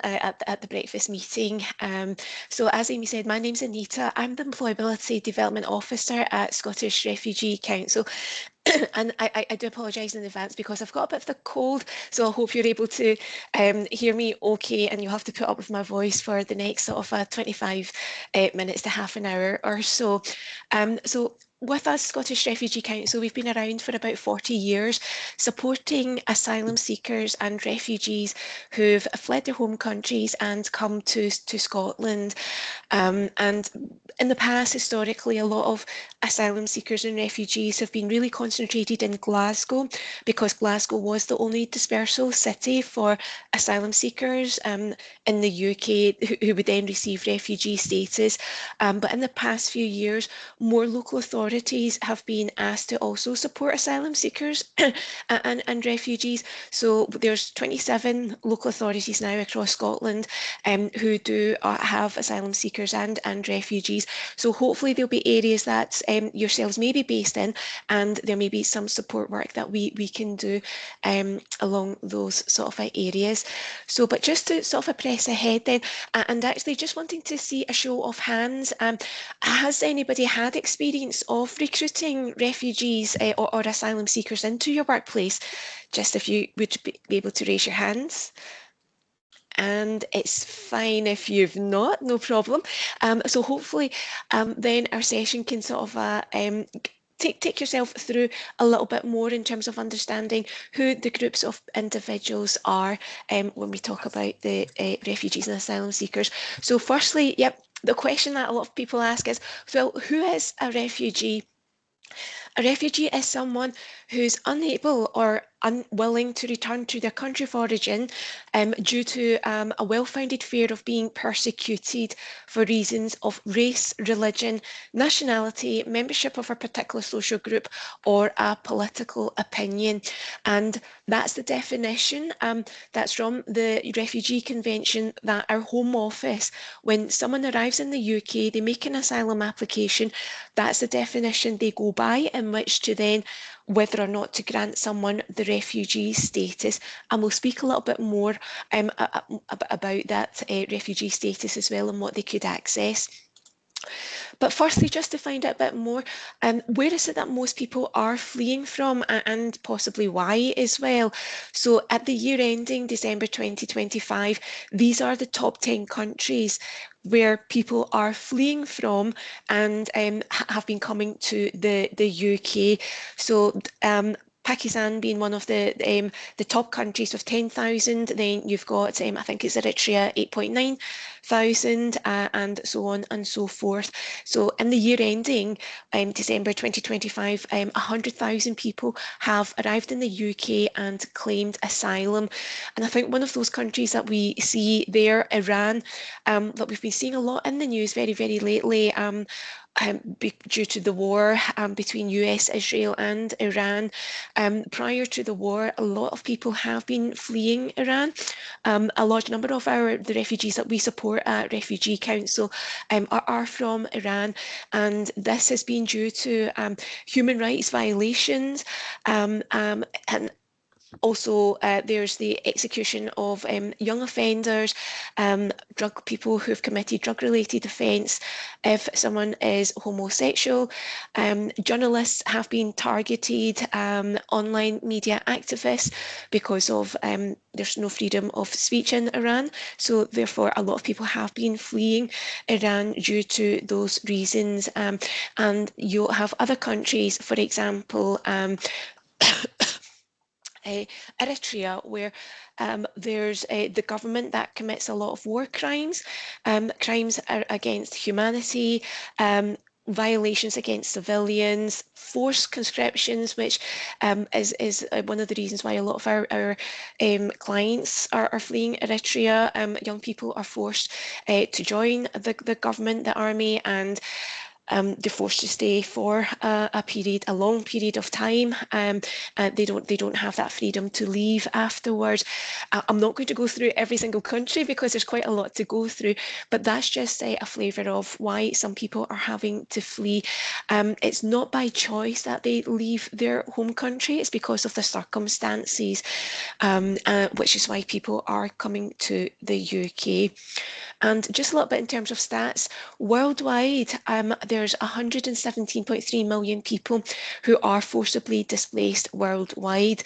at the breakfast meeting. So as Amy said, my name's Anita. I'm the Employability Development Officer at Scottish Refugee Council. And I do apologise in advance because I've got a bit of the cold, so I hope you're able to hear me okay, and you'll have to put up with my voice for the next sort of 25 minutes to half an hour or so. So with us, Scottish Refugee Council, we've been around for about 40 years, supporting asylum seekers and refugees who've fled their home countries and come to Scotland. And in the past, historically, a lot of asylum seekers and refugees have been really concentrated in Glasgow, because Glasgow was the only dispersal city for asylum seekers in the UK who would then receive refugee status. But in the past few years, more local authorities have been asked to also support asylum seekers and refugees. So there's 27 local authorities now across Scotland who do have asylum seekers and refugees. So hopefully there'll be areas that yourselves may be based in, and there may be some support work that we can do along those sort of areas. So, but just to sort of press ahead then, and actually just wanting to see a show of hands, has anybody had experience of recruiting refugees or asylum seekers into your workplace? Just if you would be able to raise your hands. And it's fine if you've not, no problem. So hopefully then our session can sort of take yourself through a little bit more in terms of understanding who the groups of individuals are when we talk about the refugees and asylum seekers. So firstly, yep, the question that a lot of people ask is, well, who is a refugee? A refugee is someone who's unable or unwilling to return to their country of origin due to a well-founded fear of being persecuted for reasons of race, religion, nationality, membership of a particular social group, or a political opinion. And that's the definition. That's from the Refugee Convention, that our Home Office, when someone arrives in the UK, they make an asylum application, that's the definition they go by in which to then whether or not to grant someone the refugee status. And we'll speak a little bit more about that refugee status as well and what they could access. But firstly, just to find out a bit more, where is it that most people are fleeing from, and possibly why as well? So at the year ending December 2025, these are the top 10 countries where people are fleeing from and have been coming to the UK. So Pakistan being one of the top countries with 10,000. Then you've got, I think it's Eritrea, 8.9 thousand, and so on and so forth. So in the year ending December 2025, 100,000 people have arrived in the UK and claimed asylum. And I think one of those countries that we see there, Iran, that we've been seeing a lot in the news very, very lately, due to the war between US, Israel and Iran. Prior to the war, a lot of people have been fleeing Iran. A large number of the refugees that we support at Refugee Council are from Iran, and this has been due to human rights violations, and also, there's the execution of young offenders, drug people who have committed drug-related offence. If someone is homosexual, journalists have been targeted, online media activists, because of there's no freedom of speech in Iran. So therefore, a lot of people have been fleeing Iran due to those reasons. And you'll have other countries, for example, Eritrea, where there's the government that commits a lot of war crimes, crimes against humanity, violations against civilians, forced conscriptions, which is one of the reasons why a lot of our clients are fleeing Eritrea. Young people are forced to join the government, the army, and they're forced to stay for a long period of time. They don't have that freedom to leave afterwards. I'm not going to go through every single country because there's quite a lot to go through, but that's just a flavour of why some people are having to flee. It's not by choice that they leave their home country, it's because of the circumstances, which is why people are coming to the UK. And just a little bit in terms of stats, worldwide, there's 117.3 million people who are forcibly displaced worldwide.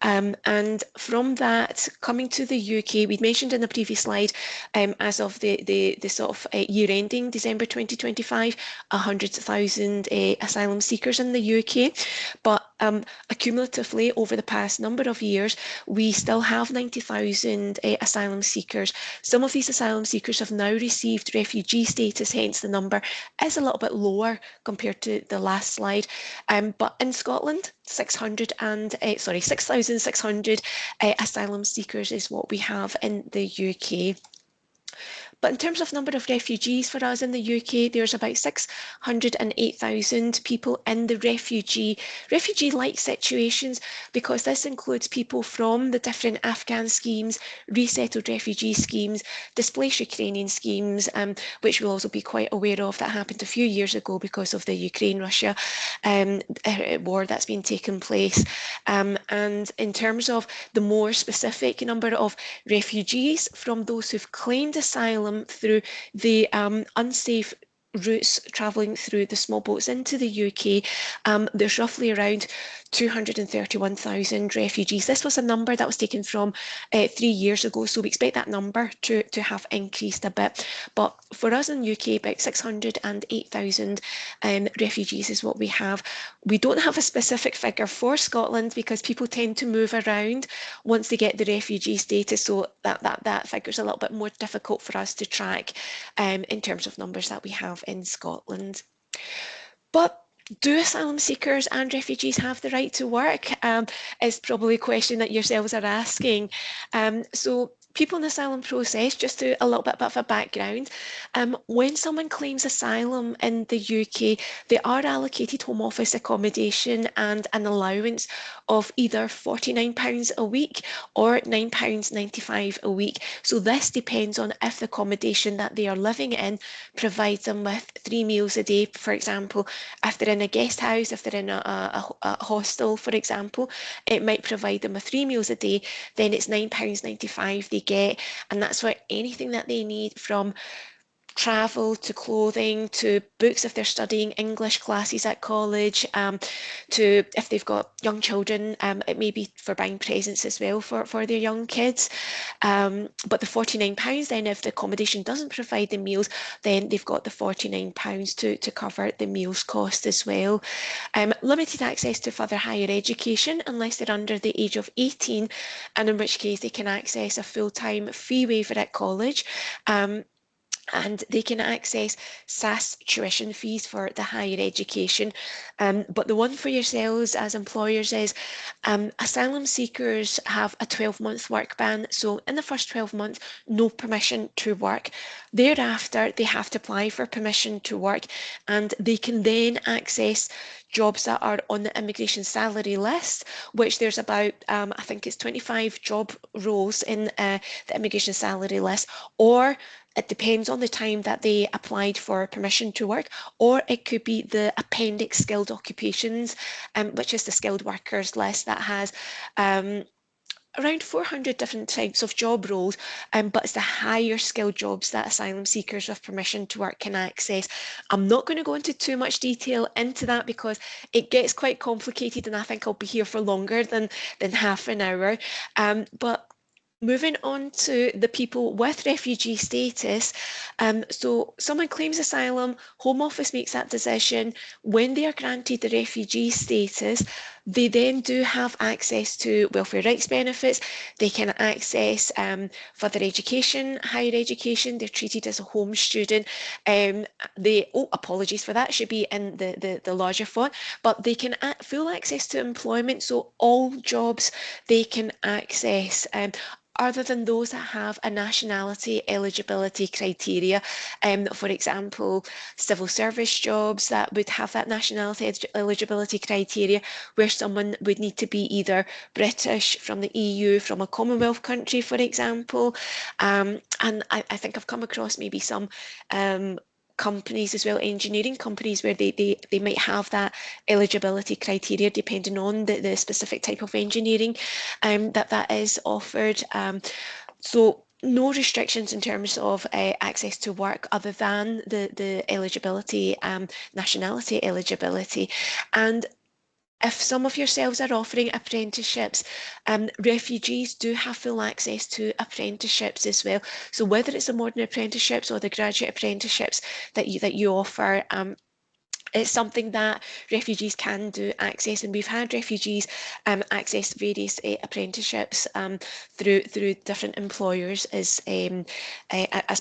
And from that, coming to the UK, we'd mentioned in the previous slide, as of the sort of year ending December 2025, 100,000 asylum seekers in the UK. But accumulatively, over the past number of years, we still have 90,000 asylum seekers. Some of these asylum seekers have now received refugee status, hence the number is a little bit lower compared to the last slide. But in Scotland, 6,600 asylum seekers is what we have in the UK. But in terms of number of refugees for us in the UK, there's about 608,000 people in the refugee-like situations, because this includes people from the different Afghan schemes, resettled refugee schemes, displaced Ukrainian schemes, which we'll also be quite aware of, that happened a few years ago because of the Ukraine-Russia war that's been taking place. And in terms of the more specific number of refugees from those who've claimed asylum through the unsafe routes travelling through the small boats into the UK, there's roughly around 231,000 refugees. This was a number that was taken from 3 years ago, so we expect that number to have increased a bit. But for us in the UK, about 608,000 refugees is what we have. We don't have a specific figure for Scotland because people tend to move around once they get the refugee status, so that figure is a little bit more difficult for us to track in terms of numbers that we have in Scotland. But do asylum seekers and refugees have the right to work? Is probably a question that yourselves are asking. So people in the asylum process, just to a little bit of a background, when someone claims asylum in the UK, they are allocated Home Office accommodation and an allowance of either £49 a week or £9.95 a week. So this depends on if the accommodation that they are living in provides them with 3 meals a day. For example, if they're in a guest house, if they're in a hostel, for example, it might provide them with 3 meals a day, then it's £9.95 they get, and that's for anything that they need, from travel to clothing to books if they're studying English classes at college, to if they've got young children, it may be for buying presents as well for their young kids. But the £49 then, if the accommodation doesn't provide the meals, then they've got the £49 to cover the meals cost as well. Limited access to further higher education unless they're under the age of 18, and in which case they can access a full-time fee waiver at college. And they can access SAS tuition fees for the higher education. But the one for yourselves as employers is asylum seekers have a 12-month work ban. So in the first 12 months, no permission to work. Thereafter, they have to apply for permission to work, and they can then access jobs that are on the immigration salary list, which there's about, I think it's 25 job roles in the immigration salary list, or it depends on the time that they applied for permission to work, or it could be the appendix skilled occupations, which is the skilled workers list that has around 400 different types of job roles, but it's the higher skilled jobs that asylum seekers with permission to work can access. I'm not going to go into too much detail into that because it gets quite complicated, and I think I'll be here for longer than half an hour. But moving on to the people with refugee status, so someone claims asylum, Home Office makes that decision. When they are granted the refugee status, They then do have access to welfare rights benefits. They can access further education, higher education. They're treated as a home student. Apologies for that, should be in the larger font, but they can full access to employment, so all jobs they can access. Other than those that have a nationality eligibility criteria. For example, civil service jobs that would have that nationality eligibility criteria, where someone would need to be either British, from the EU, from a Commonwealth country, for example. And I think I've come across maybe some companies as well, engineering companies, where they might have that eligibility criteria depending on the specific type of engineering that is offered. So no restrictions in terms of access to work other than the eligibility, nationality eligibility. And if some of yourselves are offering apprenticeships, refugees do have full access to apprenticeships as well. So whether it's the modern apprenticeships or the graduate apprenticeships that you offer, it's something that refugees can do access, and we've had refugees access various apprenticeships through different employers as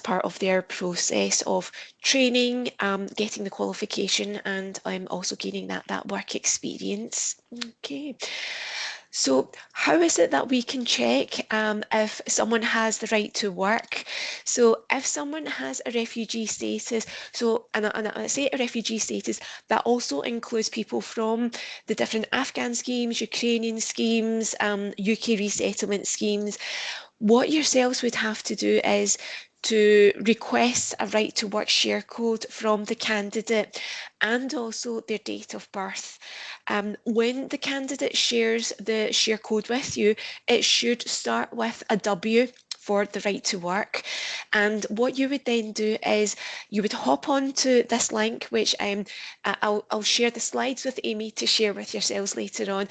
part of their process of training, getting the qualification, and also gaining that work experience. Okay. So how is it that we can check if someone has the right to work? So if someone has a refugee status, and I say a refugee status, that also includes people from the different Afghan schemes, Ukrainian schemes, UK resettlement schemes. What yourselves would have to do is to request a right to work share code from the candidate and also their date of birth. When the candidate shares the share code with you, it should start with a W for the right to work. And what you would then do is you would hop onto this link, which I'll share the slides with Amy to share with yourselves later on.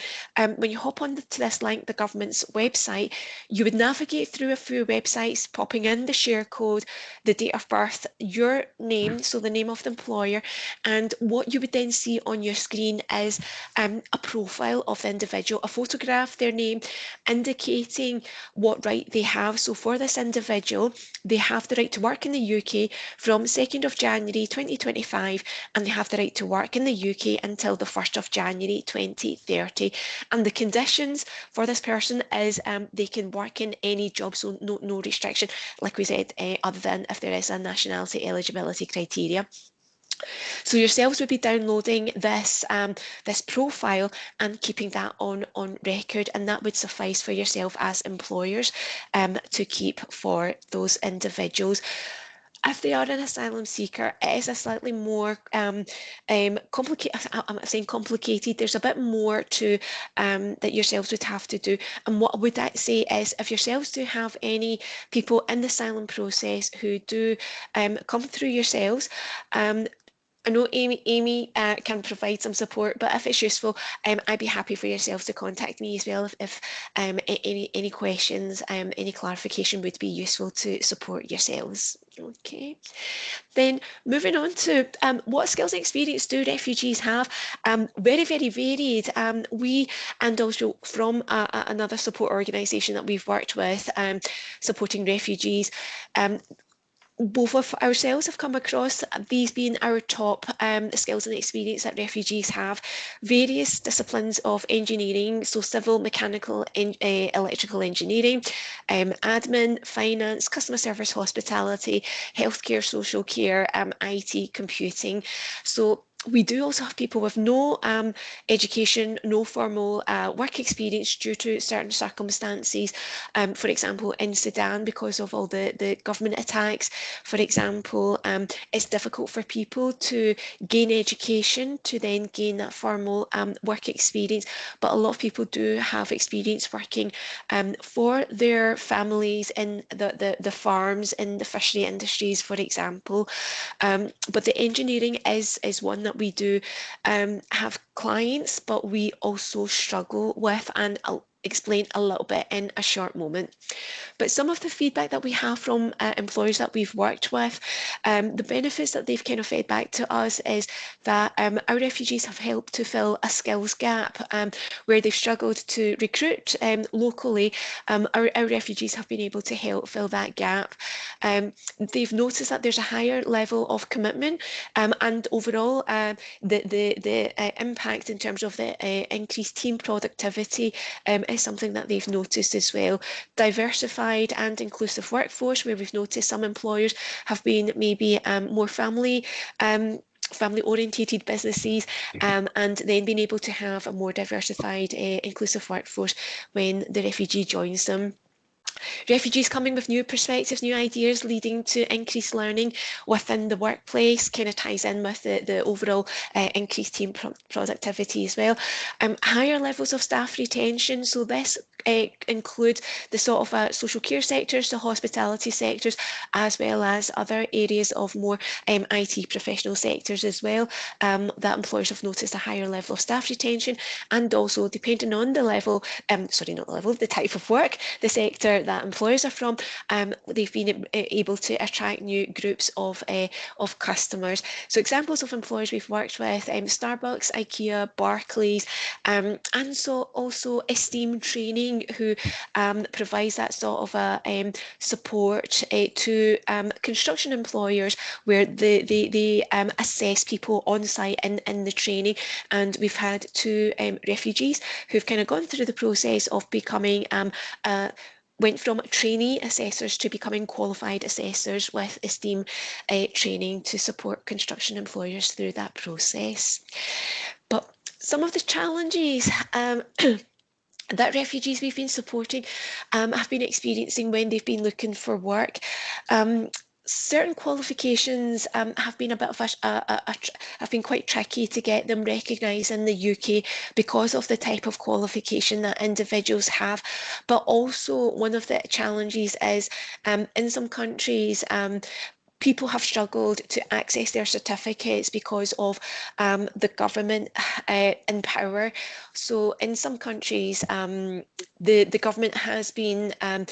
When you hop onto this link, the government's website, you would navigate through a few websites, popping in the share code, the date of birth, your name, so the name of the employer, and what you would then see on your screen is a profile of the individual, a photograph, their name, indicating what right they have. So for this individual, they have the right to work in the UK from 2nd of January 2025, and they have the right to work in the UK until the 1st of January 2030. And the conditions for this person is they can work in any job, so no restriction, like we said, other than if there is a nationality eligibility criteria. So yourselves would be downloading this profile and keeping that on record, and that would suffice for yourself as employers to keep for those individuals. If they are an asylum seeker, it is a slightly more complicated. I'm not saying complicated. There's a bit more to that yourselves would have to do. And what would I say is, if yourselves do have any people in the asylum process who do come through yourselves, I know Amy can provide some support, but if it's useful, I'd be happy for yourselves to contact me as well if any questions, any clarification would be useful to support yourselves. Okay. Then moving on to what skills and experience do refugees have? Very, very varied. We, and also from another support organisation that we've worked with, supporting refugees, both of ourselves have come across these being our top skills and experience that refugees have. Various disciplines of engineering, so civil, mechanical, electrical engineering, admin, finance, customer service, hospitality, healthcare, social care, IT, computing. So we do also have people with no education, no formal work experience due to certain circumstances. For example, in Sudan, because of all the government attacks, for example, it's difficult for people to gain education to then gain that formal work experience. But a lot of people do have experience working for their families in the farms, in the fishery industries, for example. But the engineering is one that we do have clients, but we also struggle with, and explain a little bit in a short moment. But some of the feedback that we have from employers that we've worked with, the benefits that they've kind of fed back to us is that our refugees have helped to fill a skills gap where they've struggled to recruit locally. Our refugees have been able to help fill that gap. They've noticed that there's a higher level of commitment and overall the impact in terms of the increased team productivity is something that they've noticed as well. Diversified and inclusive workforce, where we've noticed some employers have been maybe more family orientated businesses and then being able to have a more diversified inclusive workforce when the refugee joins them. Refugees coming with new perspectives, new ideas, leading to increased learning within the workplace, kind of ties in with the overall increased team productivity as well. Higher levels of staff retention, so this include the sort of social care sectors, the hospitality sectors, as well as other areas of more IT professional sectors as well, that employers have noticed a higher level of staff retention, and also depending on the level, sorry, not the level, the type of work, the sector that employers are from, they've been able to attract new groups of customers. So examples of employers we've worked with, Starbucks, IKEA, Barclays, and so also Esteem Training, who provides that sort of a support to construction employers where they assess people on site in the training. And we've had two refugees who've kind of gone through the process of becoming went from trainee assessors to becoming qualified assessors with Esteem Training to support construction employers through that process. But some of the challenges that refugees we've been supporting have been experiencing when they've been looking for work. Certain qualifications have been a bit of have been quite tricky to get them recognised in the UK because of the type of qualification that individuals have. But also one of the challenges is in some countries people have struggled to access their certificates because of the government in power. So in some countries, the government has been, I'm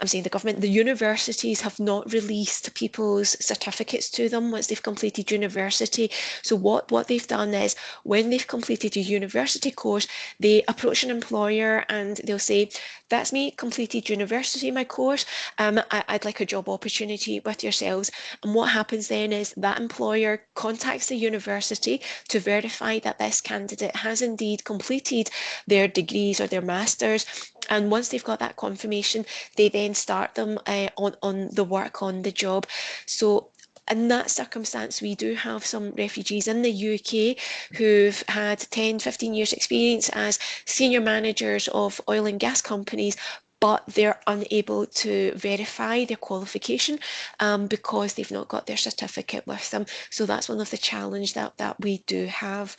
saying the government, the universities have not released people's certificates to them once they've completed university. So what they've done is when they've completed a university course, they approach an employer and they'll say, that's me, completed university, my course. I'd like a job opportunity with yourselves. And what happens then is that employer contacts the university to verify that this candidate has indeed completed their degrees or their masters. And once they've got that confirmation, they then start them on the work on the job. So in that circumstance, we do have some refugees in the UK who've had 10, 15 years experience as senior managers of oil and gas companies, but they're unable to verify their qualification because they've not got their certificate with them. So that's one of the challenges that we do have.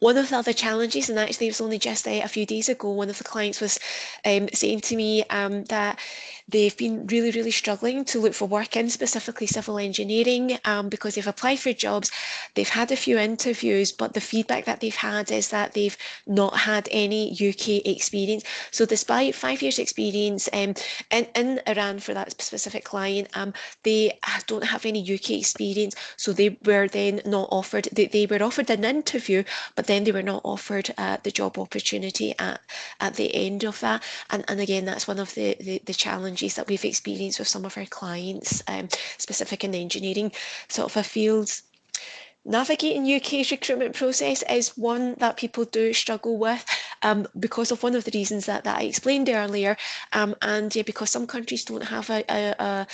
One of the other challenges, and actually it was only just a few days ago, one of the clients was saying to me that they've been really, really struggling to look for work in specifically civil engineering because they've applied for jobs, they've had a few interviews, but the feedback that they've had is that they've not had any UK experience. So despite 5 years experience in Iran for that specific client, they don't have any UK experience. So they were then not offered, they were offered an interview, but then they were not offered the job opportunity at the end of that. And again, that's one of the challenges that we've experienced with some of our clients, specific in engineering sort of a fields. Navigating UK's recruitment process is one that people do struggle with because of one of the reasons that I explained earlier, and yeah, because some countries don't have a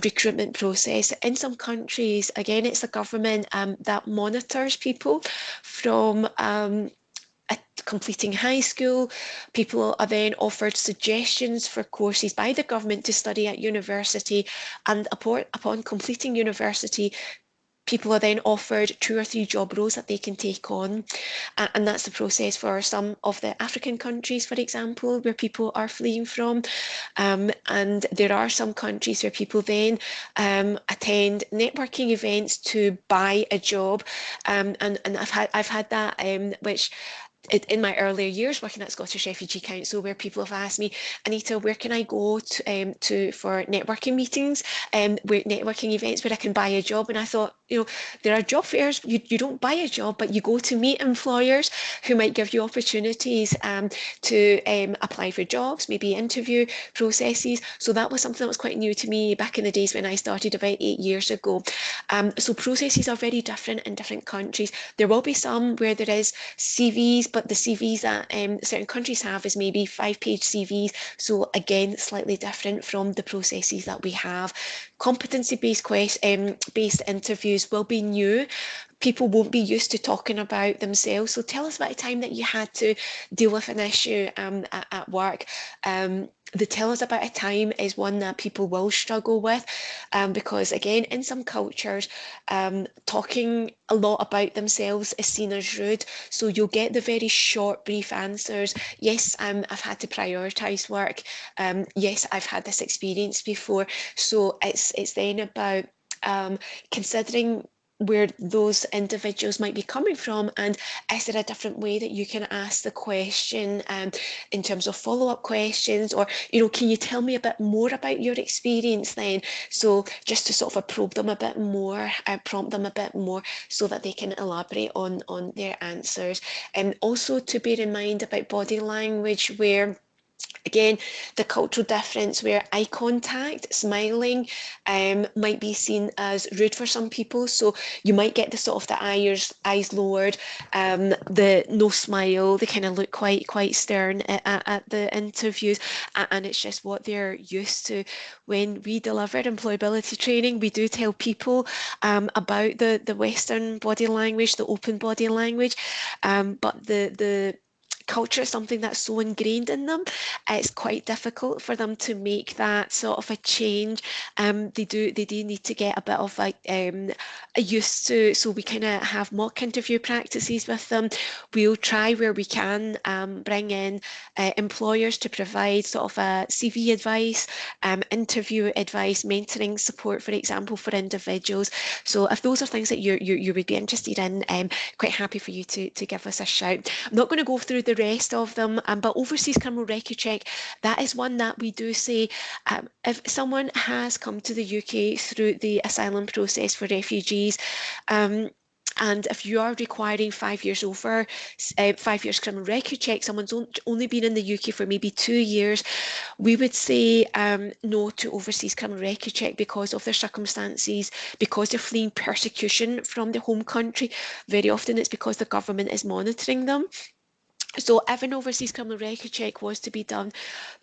recruitment process. In some countries, again, it's the government that monitors people from completing high school. People are then offered suggestions for courses by the government to study at university, and upon completing university, people are then offered 2 or 3 job roles that they can take on. And that's the process for some of the African countries, for example, where people are fleeing from. And there are some countries where people then attend networking events to buy a job. And I've had that, which in my earlier years working at Scottish Refugee Council, where people have asked me, Anita, where can I go to for networking meetings, where networking events where I can buy a job? And I thought, there are job fairs. You don't buy a job, but you go to meet employers who might give you opportunities to apply for jobs, maybe interview processes. So that was something that was quite new to me back in the days when I started about 8 years ago. So processes are very different in different countries. There will be some where there is CVs, but the CVs that certain countries have is maybe 5-page CVs. So again, slightly different from the processes that we have. Competency-based based interviews will be new. People won't be used to talking about themselves. So tell us about a time that you had to deal with an issue at work. The tell us about a time is one that people will struggle with, because again, in some cultures, talking a lot about themselves is seen as rude. So you'll get the very short, brief answers. Yes, I've had to prioritise work. Yes, I've had this experience before. So it's then about considering where those individuals might be coming from, and is there a different way that you can ask the question in terms of follow-up questions, or can you tell me a bit more about your experience then? So just to sort of probe them a bit more, prompt them a bit more so that they can elaborate on their answers. And also to bear in mind about body language, where again, the cultural difference where eye contact, smiling, might be seen as rude for some people. So you might get the sort of the eyes lowered, the no smile. They kind of look quite stern at the interviews, and it's just what they're used to. When we deliver employability training, we do tell people about the Western body language, the open body language, but the culture is something that's so ingrained in them, it's quite difficult for them to make that sort of a change. They do need to get a bit of a used to. So we kind of have mock interview practices with them. We'll try where we can bring in employers to provide sort of a CV advice, interview advice, mentoring support, for example, for individuals. So if those are things that you would be interested in, quite happy for you to give us a shout. I'm not going to go through the rest of them, but overseas criminal record check, that is one that we do say, if someone has come to the UK through the asylum process for refugees, and if you are requiring 5 years over, 5 years criminal record check, someone's only been in the UK for maybe 2 years, we would say no to overseas criminal record check because of their circumstances, because they're fleeing persecution from the home country. Very often it's because the government is monitoring them. So if an overseas criminal record check was to be done,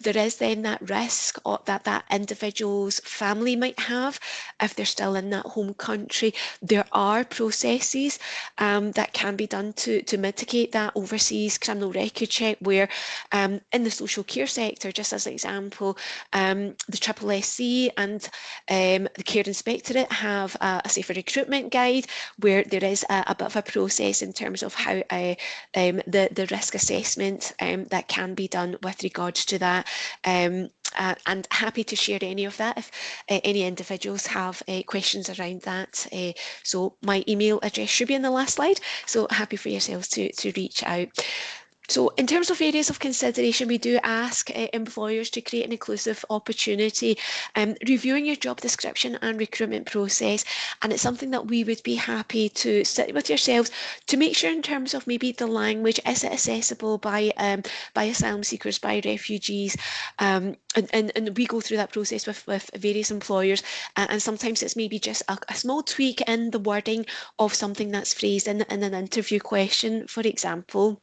there is then that risk that that individual's family might have if they're still in that home country. There are processes that can be done to mitigate that overseas criminal record check, where in the social care sector, just as an example, the SSSC and the Care Inspectorate have a safer recruitment guide, where there is a bit of a process in terms of how the risk assessment that can be done with regards to that. And happy to share any of that if any individuals have questions around that. So my email address should be in the last slide, so happy for yourselves to reach out. So in terms of areas of consideration, we do ask employers to create an inclusive opportunity, reviewing your job description and recruitment process. And it's something that we would be happy to sit with yourselves to make sure in terms of maybe the language, is it accessible by asylum seekers, by refugees? And we go through that process with various employers. And sometimes it's maybe just a small tweak in the wording of something that's phrased in an interview question, for example.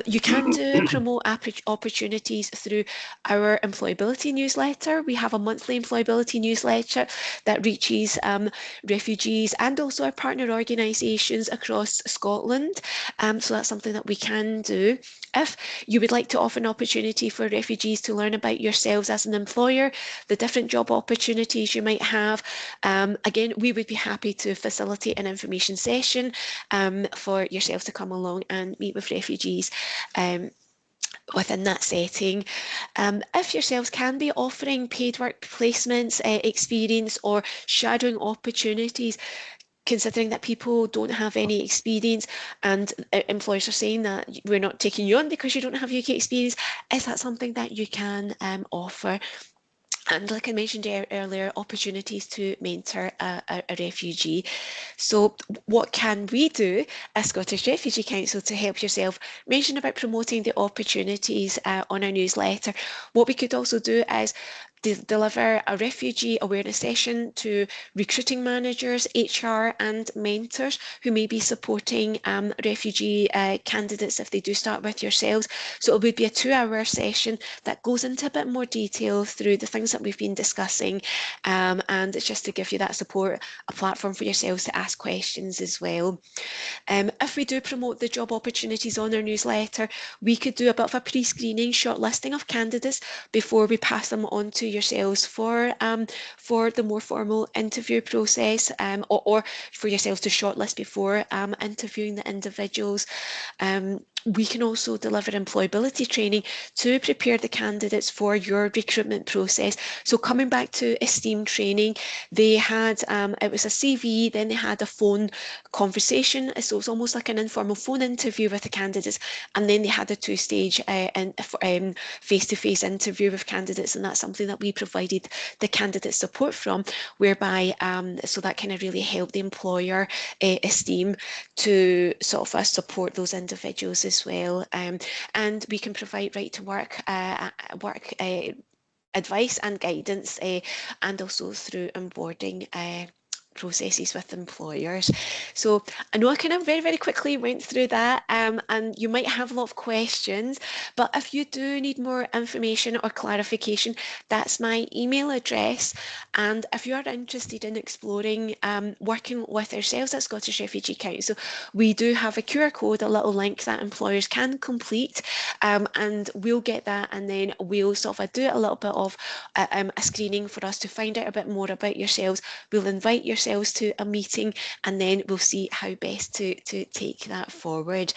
You can promote opportunities through our employability newsletter. We have a monthly employability newsletter that reaches refugees and also our partner organisations across Scotland. So that's something that we can do. If you would like to offer an opportunity for refugees to learn about yourselves as an employer, the different job opportunities you might have, again, we would be happy to facilitate an information session for yourselves to come along and meet with refugees within that setting. If yourselves can be offering paid work placements, experience or shadowing opportunities, considering that people don't have any experience and employers are saying that we're not taking you on because you don't have UK experience, is that something that you can offer? And like I mentioned earlier, opportunities to mentor a refugee. So what can we do as Scottish Refugee Council to help yourself? Mention about promoting the opportunities on our newsletter. What we could also do is deliver a refugee awareness session to recruiting managers, HR and mentors who may be supporting refugee candidates if they do start with yourselves. So it would be a 2-hour session that goes into a bit more detail through the things that we've been discussing, and it's just to give you that support, a platform for yourselves to ask questions as well. If we do promote the job opportunities on our newsletter, we could do a bit of a pre-screening shortlisting of candidates before we pass them on to yourselves for the more formal interview process, or for yourselves to shortlist before interviewing the individuals. We can also deliver employability training to prepare the candidates for your recruitment process. So coming back to Esteem training, they had, it was a CV, then they had a phone conversation. So it's almost like an informal phone interview with the candidates. And then they had a 2-stage face-to-face interview with candidates. And that's something that we provided the candidate support from, whereby, so that kind of really helped the employer Esteem to sort of support those individuals as well. And we can provide right to work advice and guidance, and also through onboarding processes with employers. So I know I kind of very, very quickly went through that, and you might have a lot of questions, but if you do need more information or clarification, that's my email address. And if you are interested in exploring working with ourselves at Scottish Refugee Council, we do have a QR code, a little link that employers can complete, and we'll get that, and then we'll sort of do a little bit of a screening for us to find out a bit more about yourselves. We'll invite yourselves to a meeting, and then we'll see how best to take that forward.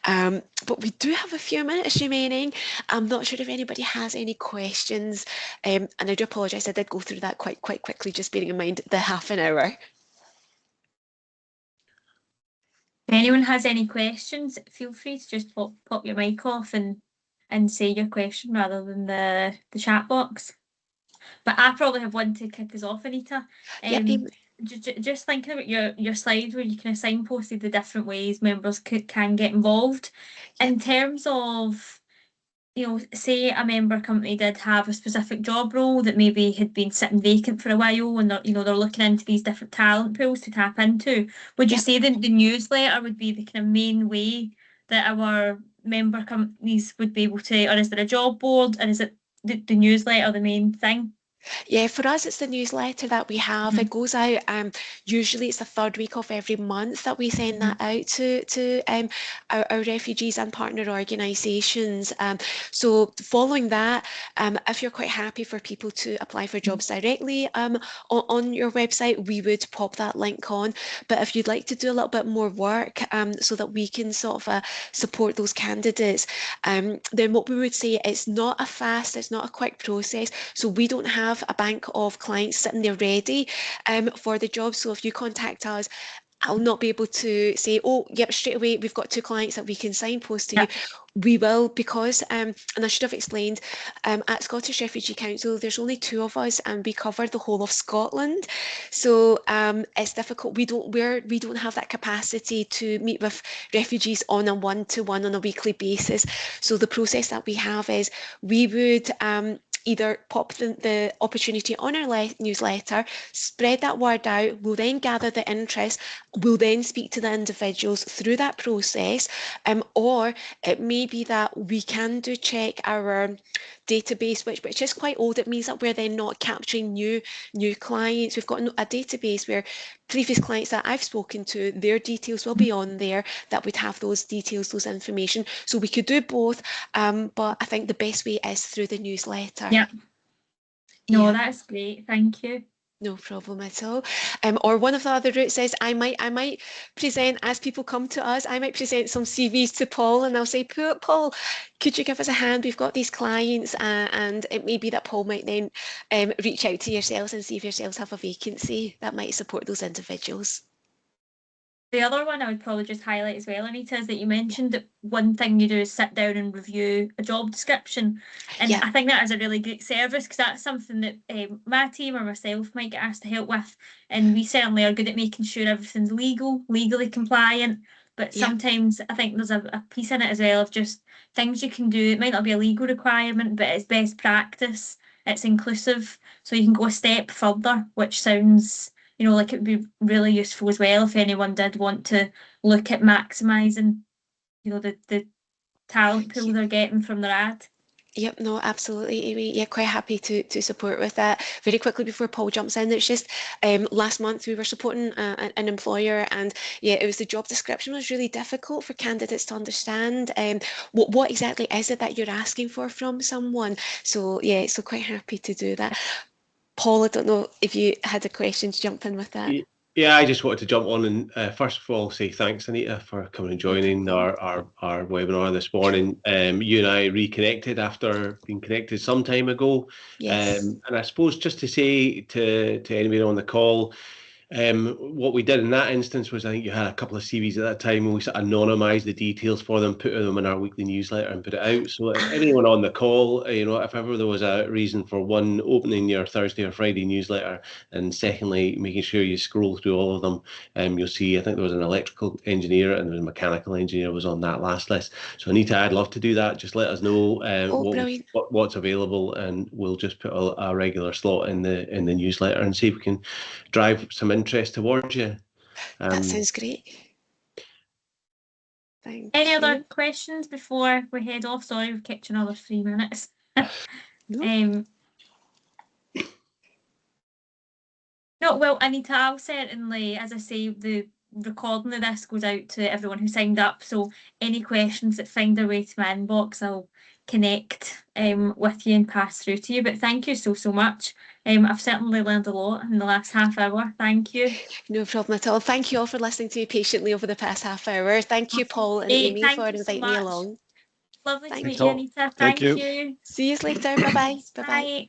But we do have a few minutes remaining. I'm not sure if anybody has any questions, and I do apologise, I did go through that quite quickly, just bearing in mind the half an hour. If anyone has any questions, feel free to just pop your mic off and say your question rather than the chat box. But I probably have one to kick us off, Anita. Yep. Just thinking about your slide where you kind of signposted the different ways members can get involved. Yep. In terms of, say a member company did have a specific job role that maybe had been sitting vacant for a while, and they're looking into these different talent pools to tap into. Would you Yep. say that the newsletter would be the kind of main way that our member companies would be able to, or is there a job board, and is it the newsletter the main thing? Yeah, for us, it's the newsletter that we have. It goes out, usually it's the 3rd week of every month that we send that out to our refugees and partner organisations. So following that, if you're quite happy for people to apply for jobs directly on your website, we would pop that link on. But if you'd like to do a little bit more work so that we can sort of support those candidates, then what we would say, it's not a quick process. So we don't have a bank of clients sitting there ready for the job. So if you contact us, I'll not be able to say, oh, yep, straight away, we've got 2 clients that we can signpost to you. We will, because, and I should have explained, at Scottish Refugee Council, there's only 2 of us and we cover the whole of Scotland. So it's difficult. We don't have that capacity to meet with refugees on a one-to-one on a weekly basis. So the process that we have is we would either pop the opportunity on our newsletter, spread that word out, we'll then gather the interest, we'll then speak to the individuals through that process, or it may be that we can do check our database, which is quite old. It means that we're then not capturing new clients. We've got a database where previous clients that I've spoken to, their details will be on there, that would have those details, those information. So we could do both, but I think the best way is through the newsletter. Yep. No, Yeah. that's great. Thank you. No problem at all. Or one of the other routes is I might present, as people come to us, I might present some CVs to Paul, and I'll say, Paul, could you give us a hand? We've got these clients, and it may be that Paul might then reach out to yourselves and see if yourselves have a vacancy that might support those individuals. The other one I would probably just highlight as well, Anita, is that you mentioned that one thing you do is sit down and review a job description. And Yeah, I think that is a really great service, because that's something that my team or myself might get asked to help with. And we certainly are good at making sure everything's legally compliant. But yeah, sometimes I think there's a piece in it as well of just things you can do. It might not be a legal requirement, but it's best practice. It's inclusive. So you can go a step further, which sounds, like it would be really useful as well if anyone did want to look at maximising, the talent pool they're getting from their ad. yep, no, absolutely, Amy. Yeah, quite happy to support with that. Very quickly before Paul jumps in, it's just last month we were supporting an employer, and yeah, it was the job description was really difficult for candidates to understand. What exactly is it that you're asking for from someone? So yeah, so quite happy to do that. Paul, I don't know if you had a question to jump in with that. Yeah, I just wanted to jump on and first of all say thanks, Anita, for coming and No joining problem. our webinar this morning. You and I reconnected after being connected some time ago. Yes. And I suppose just to say to anybody on the call, what we did in that instance was, I think you had a couple of CVs at that time, and we sort of anonymised the details for them, put them in our weekly newsletter and put it out. So if anyone on the call, if ever there was a reason for one, opening your Thursday or Friday newsletter, and secondly, making sure you scroll through all of them, you'll see, I think there was an electrical engineer and there was a mechanical engineer was on that last list. So Anita, I'd love to do that. Just let us know Oh, brilliant. what's available, and we'll just put a regular slot in the newsletter and see if we can drive some interest towards you. That sounds great. Thank Any you. other questions before we head off? Sorry, we've kept you another 3 minutes. No. No, well, Anita, I'll certainly, as I say, the recording of this goes out to everyone who signed up. So any questions that find their way to my inbox, I'll connect with you and pass through to you. But thank you so much. I've certainly learned a lot in the last half hour. Thank you. No problem at all. Thank you all for listening to me patiently over the past half hour. Thank you, Paul and Amy, Thank for you so inviting me much. along. Lovely to Thank meet you. you, Anita. Thank Thank you. you. See you later. Bye-bye. Bye-bye. Bye.